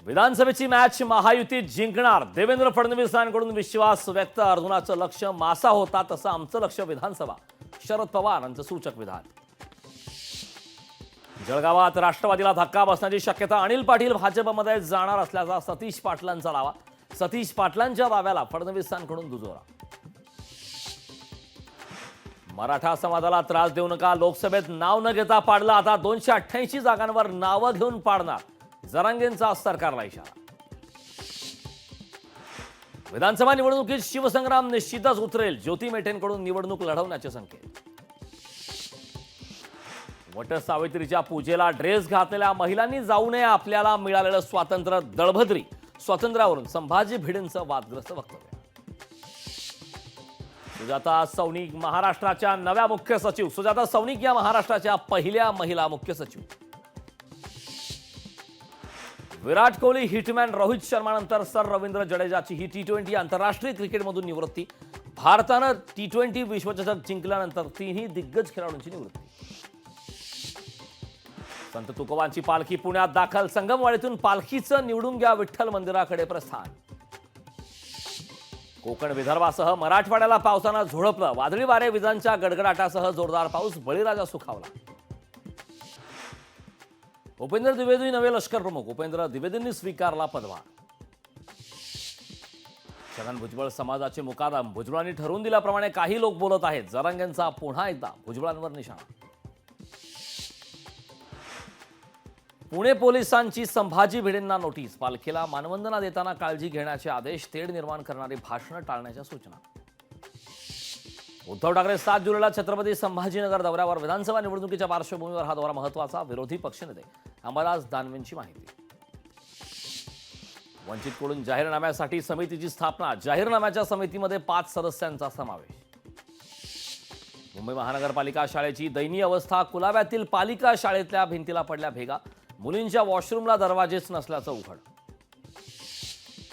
विधानसभेची मॅच महायुतीत जिंकणार देवेंद्र फडणवीसांकडून विश्वास व्यक्त. अर्जुनाचं लक्ष मासा होता तसं आमचं लक्ष विधानसभा. शरद पवार यांचं सूचक विधान. जळगावात राष्ट्रवादीला धक्का बसण्याची शक्यता. अनिल पाटील भाजपमध्ये जाणार असल्याचा सतीश पाटलांचा दावा. सतीश पाटलांच्या दाव्याला फडणवीसांकडून दुजोरा. मराठा समाजाला त्रास देऊ नका. लोकसभेत नाव न घेता पाडला. आता 288 जागांवर नावं घेऊन पाडणार. जरांगेंचा सरकारला इशारा. विधानसभा निवडणुकीत शिवसंग्राम निश्चितच उतरेल. ज्योती मेटेंकडून निवडणूक लढवण्याचे संकेत. वट सावित्रीच्या पूजेला ड्रेस घातलेल्या महिलांनी जाऊ नये. आपल्याला मिळालेलं स्वातंत्र्य दळभद्री. स्वातंत्र्यावरून संभाजी भिडेंचं वादग्रस्त वक्तव्य. सुजाता सौनिक महाराष्ट्राच्या नव्या मुख्य सचिव. सुजाता सौनिक या महाराष्ट्राच्या पहिल्या महिला मुख्य सचिव. विराट कोहली हिटमॅन रोहित शर्मानंतर सर रवींद्र जडेजाची ही T20 आंतरराष्ट्रीय क्रिकेटमधून निवृत्ती. भारतानं T20 विश्वचषक जिंकल्यानंतर तीनही दिग्गज खेळाडूंची निवृत्ती. संत तुकोबांची पालखी पुण्यात दाखल. संगमवाडीतून पालखीचं निवडून घ्या विठ्ठल मंदिराकडे प्रस्थान. कोकण विदर्भासह मराठवाड्याला पावसानं झोडपलं. वादळी वारे विजांच्या गडगडाटासह जोरदार पाऊस. बळीराजा सुखावला. उपेंद्र द्विवेदी नवे लष्कर प्रमुख. उपेंद्र द्विवेदींनी स्वीकारला पदभार. छगन भुजबळ समाजाचे मुकादम. भुजबळांनी ठरवून दिल्याप्रमाणे काही लोक बोलत आहेत. जरांगेंचा पुन्हा एकदा भुजबळांवर निशाणा. पुणे पोलिसांची संभाजी भिडेंना नोटीस. पालखीला मानवंदना देताना काळजी घेण्याचे आदेश. तेढ निर्माण करणारी भाषणं टाळण्याच्या सूचना. उद्धव ठाकरे 7 जुलैला छत्रपती संभाजीनगर दौऱ्यावर. विधानसभा निवडणुकीच्या पार्श्वभूमीवर हा दौरा महत्त्वाचा. विरोधी पक्षनेते अंबादास दानवेंची माहिती. वंचितकडून जाहीरनाम्यासाठी समितीची स्थापना. जाहीरनाम्याच्या समितीमध्ये 5 सदस्यांचा समावेश. मुंबई महानगरपालिका शाळेची दयनीय अवस्था. कुलाब्यातील पालिका शाळेतल्या भिंतीला पडल्या भेगा. मुलींच्या वॉशरूमला दरवाजेच नसल्याचं उघड.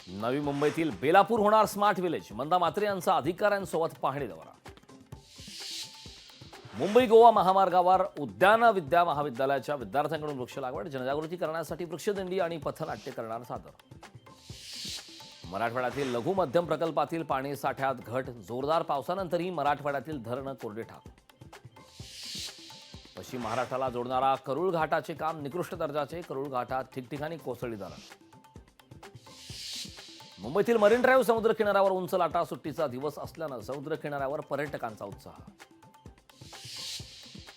नवी मुंबईतील बेलापूर होणार स्मार्ट विलेज. मंदा म्हात्रे यांचा अधिकाऱ्यांसोबत पाहणी दौरा. मुंबई गोवा महामार्गावर उद्यान विद्या महाविद्यालयाच्या विद्यार्थ्यांकडून वृक्ष लागवड. जनजागृती करण्यासाठी वृक्षदिंडी आणि पथनाट्य करणार सादर. मराठवाड्यातील लघु मध्यम प्रकल्पातील पाणी साठ्यात घट. जोरदार पावसानंतरही मराठवाड्यातील धरणं कोरडे ठाक. पश्चिम महाराष्ट्राला जोडणारा करूळ घाटाचे काम निकृष्ट दर्जाचे. करूळ घाटात ठिकठिकाणी कोसळली धरण. मुंबईतील मरीन ड्राईव्ह समुद्र किनाऱ्यावर उंच लाटा. सुट्टीचा दिवस असल्यानं समुद्र किनाऱ्यावर पर्यटकांचा उत्साह.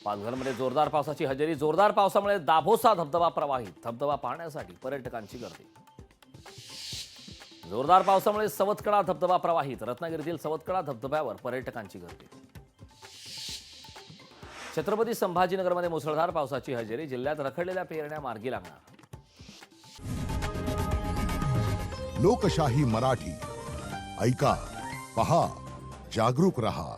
पालघरमध्ये जोरदार पावसाची हजेरी. जोरदार पावसामुळे दाभोसा धबधबा प्रवाहित. धबधबा पाहण्यासाठी पर्यटकांची गर्दी. जोरदार पावसामुळे सवतकडा धबधबा प्रवाहित. रत्नागिरीतील सवतकडा धबधब्यावर पर्यटकांची गर्दी. छत्रपती संभाजीनगरमध्ये मुसळधार पावसाची हजेरी. जिल्ह्यात रखडलेल्या पेरण्या मार्गी लागणार. लोकशाही मराठी ऐका, पहा, जागरूक रहा.